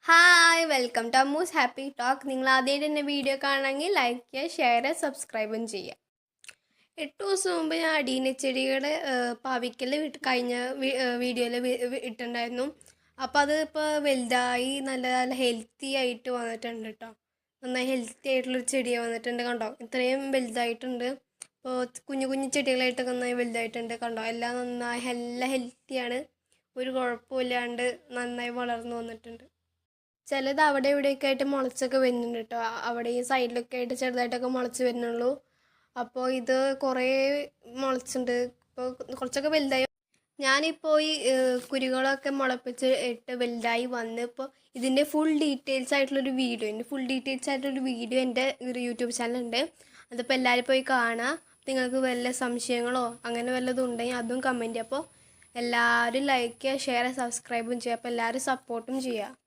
Hi welcome to Ammu's happy talk. നിങ്ങൾ ആദ്യമായിട്ട് എൻ്റെ വീഡിയോ കാണണമെങ്കിൽ ലൈക്ക് ചെയ്യുക, ഷെയർ ചെയ്യുക, സബ്സ്ക്രൈബും ചെയ്യുക. 8 ദിവസം മുമ്പ് ഞാൻ അടീനച്ചെടിയുടെ പാവിക്കൽ കഴിഞ്ഞ വീഡിയോയിൽ ഇട്ടുണ്ടായിരുന്നു. അപ്പോൾ അത് ഇപ്പോൾ വലുതായി നല്ല നല്ല ഹെൽത്തി ആയിട്ട് വന്നിട്ടുണ്ട് കേട്ടോ. നന്നായി ഹെൽത്തി ആയിട്ടുള്ളൊരു ചെടിയാണ് വന്നിട്ടുണ്ട്, കണ്ടോ? ഇത്രയും വലുതായിട്ടുണ്ട്. ഇപ്പോൾ കുഞ്ഞു കുഞ്ഞു ചെടികളായിട്ടൊക്കെ നന്നായി വലുതായിട്ടുണ്ട്, കണ്ടോ? എല്ലാം നന്നായി എല്ലാം ഹെൽത്തിയാണ്, ഒരു കുഴപ്പമില്ലാണ്ട് നന്നായി വളർന്നു വന്നിട്ടുണ്ട്. ചിലത് അവിടെ ഇവിടെയൊക്കെ ആയിട്ട് മുളച്ചൊക്കെ വരുന്നുണ്ട് കേട്ടോ. അവിടെ ഈ സൈഡിലൊക്കെ ആയിട്ട് ചെറുതായിട്ടൊക്കെ മുളച്ച് വരുന്നുള്ളൂ. അപ്പോൾ ഇത് കുറേ മുളച്ചിട്ടുണ്ട്. ഇപ്പോൾ കുറച്ചൊക്കെ വലുതായി. ഞാനിപ്പോൾ ഈ കുരുകളൊക്കെ മുളപ്പിച്ച് ഇട്ട് വലുതായി വന്ന് ഇപ്പോൾ ഇതിൻ്റെ ഫുൾ ഡീറ്റെയിൽസ് ആയിട്ടുള്ളൊരു വീഡിയോ എൻ്റെ യൂട്യൂബ് ചാനലുണ്ട്. അതിപ്പോൾ എല്ലാവരും പോയി കാണുക. നിങ്ങൾക്ക് വല്ല സംശയങ്ങളോ അങ്ങനെ വല്ലതും ഉണ്ടെങ്കിൽ അതും കമൻറ്റ് ചെയ്യുക. അപ്പോൾ എല്ലാവരും ലൈക്ക് ചെയ്യുക, ഷെയർ ചെയ്യുക, സബ്സ്ക്രൈബും ചെയ്യുക. അപ്പോൾ എല്ലാവരും സപ്പോർട്ടും ചെയ്യുക.